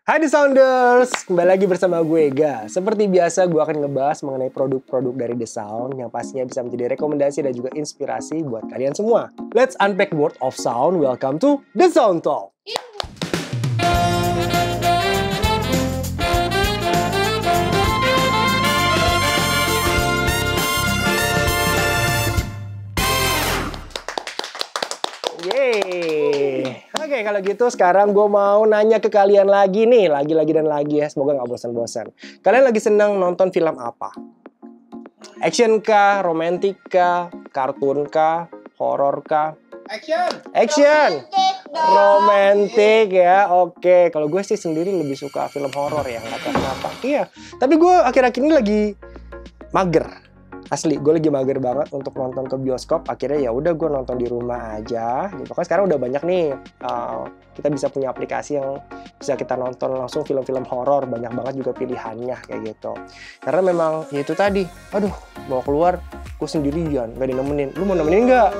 Hai The Sounders, kembali lagi bersama gue Ega. Seperti biasa gue akan ngebahas mengenai produk-produk dari The Sound yang pastinya bisa menjadi rekomendasi dan juga inspirasi buat kalian semua. Let's unpack the world of sound. Welcome to The Sound Talk. Yeay. Oke, kalau gitu sekarang gue mau nanya ke kalian lagi nih. Lagi dan lagi ya. Semoga gak bosan-bosan. Kalian lagi senang nonton film apa? Action kah? Romantic kah? Kartun kah? Horor kah? Action. Romantic ya. Oke, kalau gue sih sendiri lebih suka film horor ya. Gak tahu kenapa. Iya. Tapi gue akhir-akhir ini lagi mager. Asli, gue lagi mager banget untuk nonton ke bioskop. Akhirnya ya udah gue nonton di rumah aja. Gitu kan sekarang udah banyak nih. Kita bisa punya aplikasi yang bisa kita nonton langsung film-film horor. Banyak banget juga pilihannya kayak gitu. Karena memang ya itu tadi. Aduh, mau keluar gue sendirian, gak nemenin. Lu mau nemenin nggak?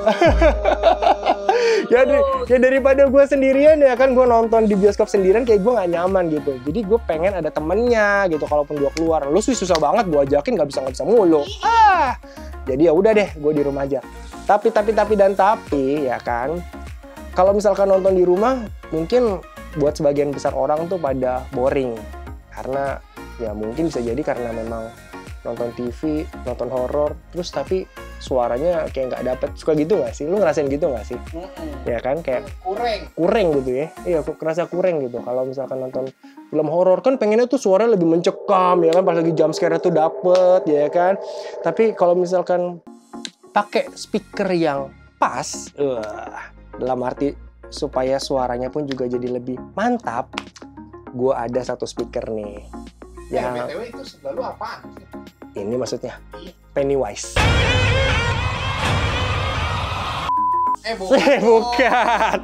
Ya daripada gue sendirian ya kan, gue nonton di bioskop sendirian kayak gue gak nyaman gitu. Jadi gue pengen ada temennya gitu kalaupun gue keluar. Lu sih susah banget gue ajakin, gak bisa mulu. Jadi ya udah deh, gue di rumah aja. Tapi ya kan, kalau misalkan nonton di rumah mungkin buat sebagian besar orang tuh pada boring. Karena ya mungkin bisa jadi karena memang nonton TV, nonton horor, terus tapi suaranya kayak nggak dapet. Suka gitu nggak sih? Lu ngerasain gitu nggak sih? Ya kan, kayak kurang gitu ya. Iya, kerasa kurang gitu. Kalau misalkan nonton film horor kan pengennya tuh suaranya lebih mencekam ya kan, pas lagi jump scare tuh dapet ya kan. Tapi kalau misalkan pakai speaker yang pas, dalam arti supaya suaranya pun juga jadi lebih mantap, gue ada satu speaker nih. Ya, BTW itu sebelah lu apaan sih? Ini maksudnya Pennywise. Bukan.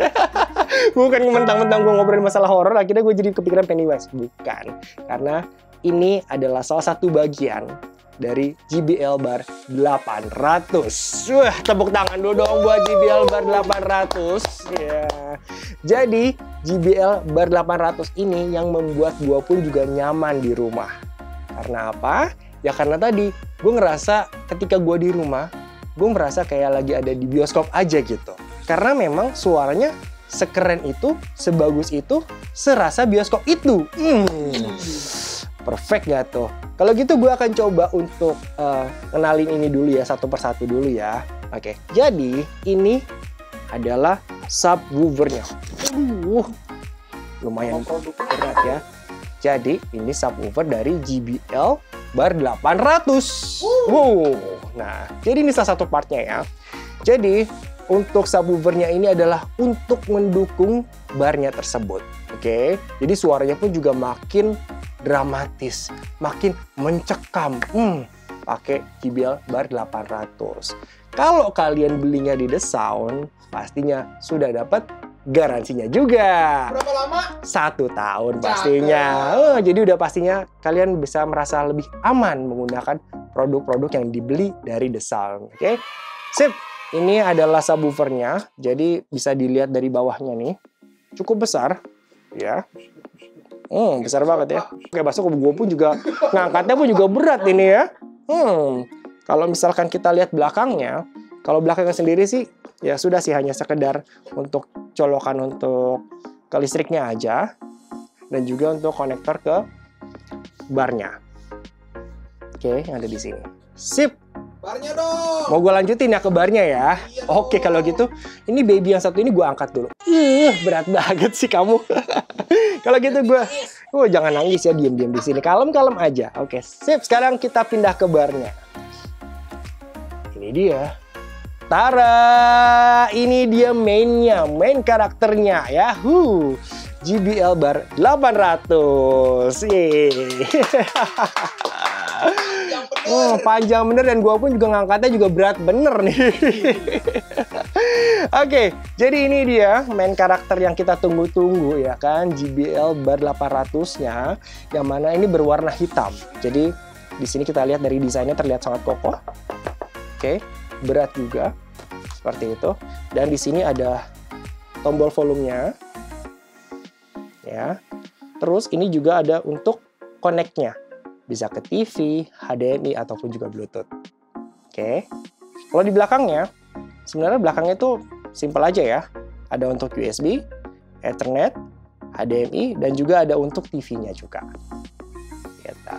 Bukan mentang-mentang gue ngobrolin masalah horor, akhirnya gue jadi kepikiran Pennywise. Bukan. Karena ini adalah salah satu bagian dari JBL Bar 800. Wah, tepuk tangan dulu dong buat JBL Bar 800. Ya. Jadi, JBL Bar 800 ini yang membuat gue pun juga nyaman di rumah. Karena apa? Ya karena tadi, gue ngerasa ketika gue di rumah, gue merasa kayak lagi ada di bioskop aja gitu. Karena memang suaranya sekeren itu, sebagus itu, serasa bioskop itu. Perfect gak tuh? Kalau gitu gue akan coba untuk kenalin ini dulu ya, satu persatu dulu ya. Oke, jadi ini adalah subwoofernya. Lumayan berat ya. Jadi ini subwoofer dari JBL Bar 800. Wow. Nah, jadi ini salah satu partnya ya. Jadi untuk subwoofernya ini adalah untuk mendukung barnya tersebut. Oke. Jadi suaranya pun juga makin dramatis, makin mencekam. Pakai JBL Bar 800. Kalau kalian belinya di The Sound, pastinya sudah dapat garansinya juga. Berapa lama? 1 tahun pastinya. Jadi udah pastinya kalian bisa merasa lebih aman menggunakan produk-produk yang dibeli dari The Sound. Oke, sip. Ini adalah subwoofernya. Jadi bisa dilihat dari bawahnya nih. Cukup besar, ya. Besar banget ya. Oke, masuk gue pun juga ngangkatnya pun juga berat ini ya. Kalau misalkan kita lihat belakangnya, kalau belakangnya sendiri sih ya sudah sih, hanya sekedar untuk colokan untuk ke listriknya aja dan juga untuk konektor ke barnya. Oke, yang ada di sini. Sip. Barnya dong. Mau gue lanjutin ya ke barnya ya. Iya. Oke, kalau gitu ini baby yang satu ini gue angkat dulu. Berat banget sih kamu. Kalau gitu gue, jangan nangis ya, diam-diam di sini. Kalem-kalem aja. Oke, sip. Sekarang kita pindah ke barnya. Ini dia. Tara, ini dia mainnya, main karakternya ya. JBL Bar 800. Yeay. Panjang bener dan gua pun juga ngangkatnya juga berat bener nih. Oke, jadi ini dia main karakter yang kita tunggu-tunggu ya kan, JBL Bar 800-nya, yang mana ini berwarna hitam. Jadi di sini kita lihat dari desainnya terlihat sangat kokoh. Oke, berat juga seperti itu. Dan di sini ada tombol volumenya. Ya. Terus ini juga ada untuk connect-nya. Bisa ke TV, HDMI, ataupun juga Bluetooth. Oke. Kalau di belakangnya, sebenarnya belakangnya itu simple aja ya. Ada untuk USB, Ethernet, HDMI, dan juga ada untuk TV-nya juga. Gitu.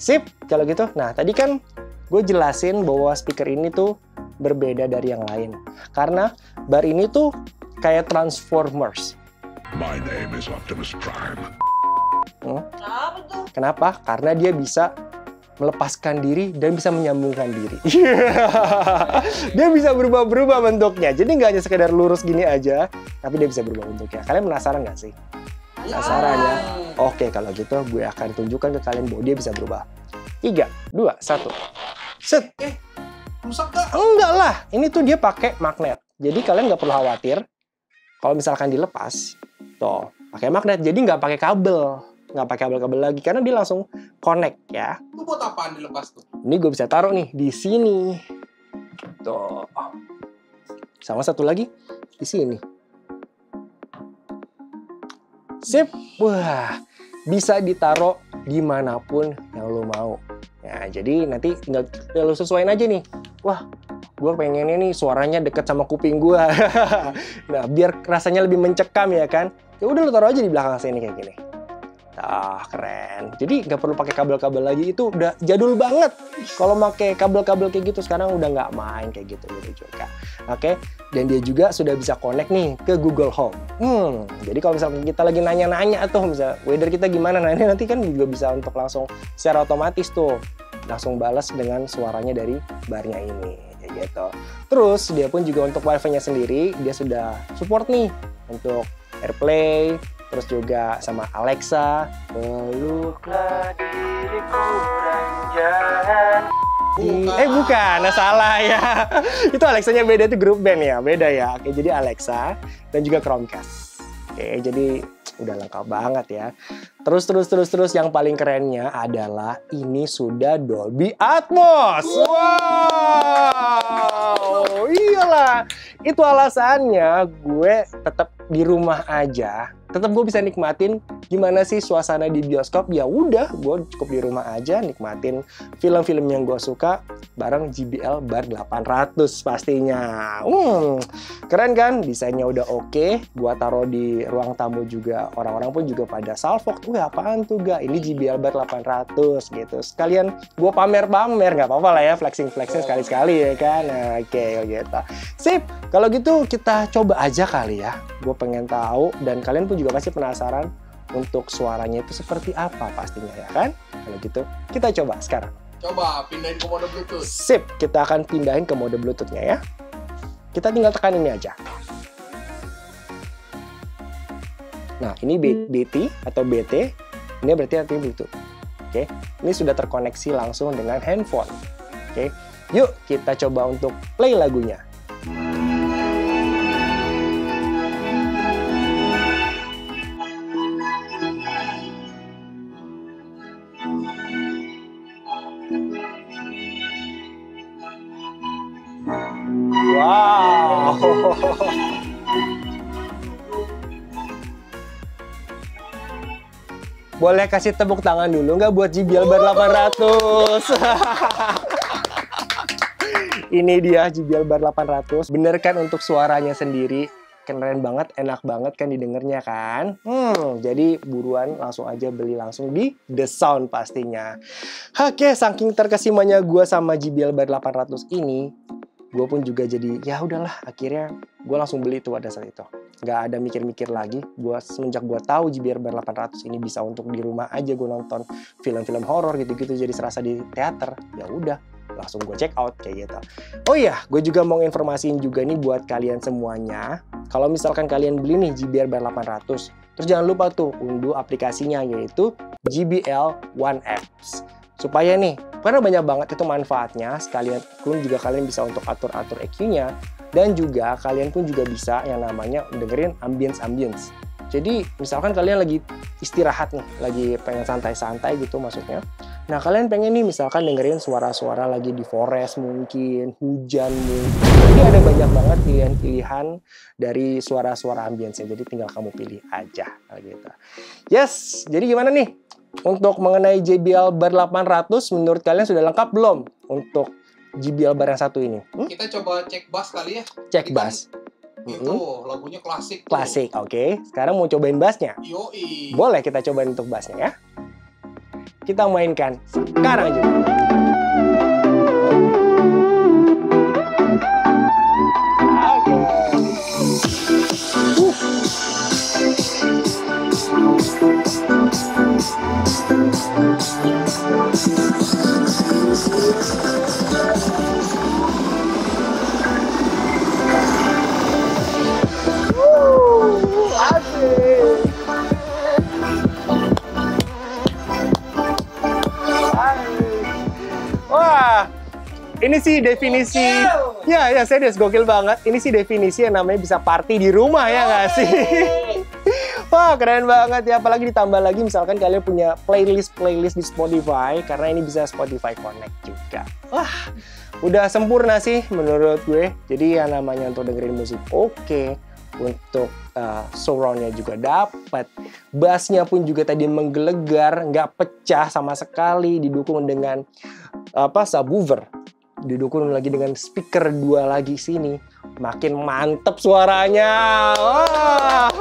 Sip, kalau gitu. Nah, tadi kan gue jelasin bahwa speaker ini tuh berbeda dari yang lain. Karena bar ini tuh kayak Transformers. My name is Optimus Prime. Kenapa tuh? Kenapa? Karena dia bisa melepaskan diri dan bisa menyambungkan diri. Dia bisa berubah-berubah bentuknya. Jadi nggak hanya sekedar lurus gini aja, tapi dia bisa berubah bentuknya. Kalian penasaran nggak sih? Penasaran ya? Oke, kalau gitu gue akan tunjukkan ke kalian bahwa dia bisa berubah. 3, 2, 1. Set! Rusak gak? Enggak lah, ini tuh dia pakai magnet. Jadi kalian nggak perlu khawatir kalau misalkan dilepas, tuh pakai magnet. Jadi nggak pakai kabel, nggak pakai kabel-kabel lagi karena dia langsung connect ya. Itu buat apaan dilepas tuh? Ini gue bisa taruh nih di sini, tuh. Sama satu lagi di sini. Sip, wah, bisa ditaruh dimanapun yang lo mau. Nah, jadi nanti tinggal lo sesuaiin aja nih. Wah, gue pengennya nih suaranya deket sama kuping gue. Nah, biar rasanya lebih mencekam ya kan. Ya udah lo taruh aja di belakang sini kayak gini. Ah, keren. Jadi nggak perlu pakai kabel-kabel lagi. Itu udah jadul banget. Kalau pakai kabel-kabel kayak gitu sekarang udah nggak main kayak gitu juga. Oke. Dan dia juga sudah bisa connect nih ke Google Home. Jadi kalau misalnya kita lagi nanya-nanya tuh, misalnya weather kita gimana, nah ini nanti kan juga bisa untuk langsung secara otomatis tuh langsung balas dengan suaranya dari barnya ini. Kayak gitu. Terus dia pun juga untuk Wi-Fi-nya sendiri dia sudah support nih untuk AirPlay. Terus juga sama Alexa. Peluklah diriku dan jangan. Bukan, nah salah ya. Itu Alexanya beda, itu grup band ya, beda ya. Oke, jadi Alexa dan juga Chromecast. Oke, jadi udah lengkap banget ya. Terus yang paling kerennya adalah ini sudah Dolby Atmos. Wow, iyalah. Itu alasannya gue tetap di rumah aja. Tetap gue bisa nikmatin gimana sih suasana di bioskop. Ya udah, gue cukup di rumah aja nikmatin film-film yang gue suka bareng JBL Bar 800 pastinya. Keren kan? Desainnya udah oke. Gue taruh di ruang tamu juga. Orang-orang pun juga pada salfok. Apaan tuh gak? Ini JBL Bar 800 gitu. Sekalian gue pamer-pamer, nggak apa-apa lah ya, flexing-flexing sekali-sekali ya kan. Nah, oke, gitu. Sip, kalau gitu kita coba aja kali ya. Gue pengen tahu dan kalian pun juga pasti penasaran untuk suaranya itu seperti apa pastinya ya kan? Kalau gitu kita coba sekarang. Coba pindahin ke mode Bluetooth. Sip, kita akan pindahin ke mode Bluetooth-nya ya. Kita tinggal tekan ini aja. Nah, ini BT atau BT, ini berarti artinya Bluetooth. Oke, ini sudah terkoneksi langsung dengan handphone. Oke, yuk kita coba untuk play lagunya. Wow. Boleh kasih tepuk tangan dulu nggak buat JBL Bar 800? Ini dia JBL Bar 800. Bener kan untuk suaranya sendiri? Keren banget, enak banget kan didengarnya kan? Jadi buruan langsung aja beli langsung di The Sound pastinya. Oke, saking terkesimanya gue sama JBL Bar 800 ini, gue pun juga jadi ya udahlah, akhirnya gue langsung beli itu pada saat itu. Nggak ada mikir-mikir lagi. Semenjak gue tahu JBL Bar 800 ini bisa untuk di rumah aja gue nonton film-film horor gitu-gitu, jadi serasa di teater. Ya udah, langsung gue check out kayak gitu. Oh iya, gue juga mau informasiin juga nih buat kalian semuanya. Kalau misalkan kalian beli nih JBL Bar 800, terus jangan lupa tuh unduh aplikasinya yaitu JBL One Apps. Supaya nih, karena banyak banget itu manfaatnya, sekalian pun juga kalian bisa untuk atur-atur EQ-nya, dan juga kalian pun juga bisa yang namanya dengerin ambience. Jadi misalkan kalian lagi istirahat nih, lagi pengen santai-santai gitu maksudnya. Nah kalian pengen nih misalkan dengerin suara-suara lagi di forest mungkin, hujan mungkin. Jadi ada banyak banget pilihan-pilihan dari suara-suara ambience-nya. Jadi tinggal kamu pilih aja gitu. Yes, jadi gimana nih? Untuk mengenai JBL Bar 800 menurut kalian sudah lengkap belum untuk JBL Bar yang satu ini? Kita coba cek bass kali ya. Cek Ini bass. Kan, itu lagunya klasik. Klasik, oke. Sekarang mau cobain bassnya? Yoi. Boleh kita cobain untuk bassnya ya. Kita mainkan sekarang juga. Wah, ini sih definisi, ya serius gokil banget. Ini sih definisi yang namanya bisa party di rumah ya nggak sih? Wah keren banget ya, apalagi ditambah lagi misalkan kalian punya playlist di Spotify, karena ini bisa Spotify Connect juga. Wah, udah sempurna sih menurut gue. Jadi yang namanya untuk dengerin musik oke. Untuk surround-nya juga dapat, bassnya pun juga tadi menggelegar, nggak pecah sama sekali, didukung dengan subwoofer, didukung lagi dengan speaker 2 lagi sini, makin mantep suaranya. Wah.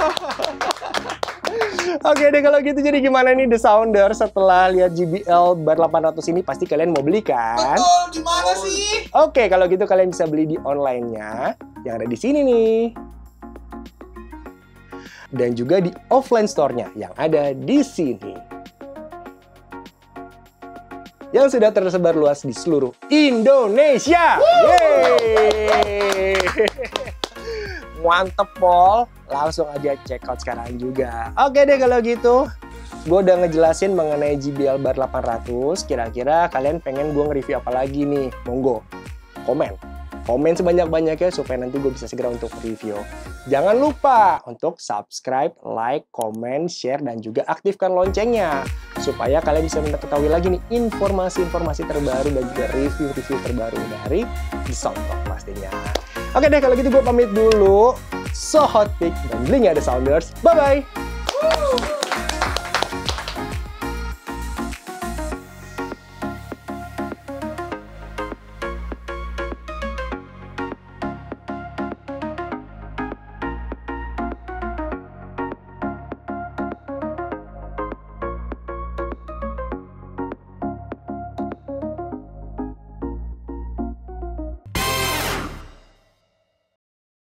Oke deh kalau gitu, jadi gimana nih The Sounder setelah lihat JBL Bar 800 ini? Pasti kalian mau beli kan? Betul, di mana sih? Oke, kalau gitu kalian bisa beli di online-nya yang ada di sini nih. Dan juga di offline store-nya yang ada di sini. Yang sudah tersebar luas di seluruh Indonesia. Yeay! Mantep, Pol. Langsung aja check out sekarang juga. Oke deh kalau gitu. Gue udah ngejelasin mengenai JBL Bar 800. Kira-kira kalian pengen gue nge-review apa lagi nih? Monggo, komen sebanyak-banyaknya supaya nanti gue bisa segera untuk review. Jangan lupa untuk subscribe, like, comment, share, dan juga aktifkan loncengnya supaya kalian bisa mengetahui lagi nih informasi-informasi terbaru dan juga review-review terbaru dari The Sound Talk pastinya. Oke deh kalau gitu gue pamit dulu. So hot pick dan belinya The Sounders. Bye-bye!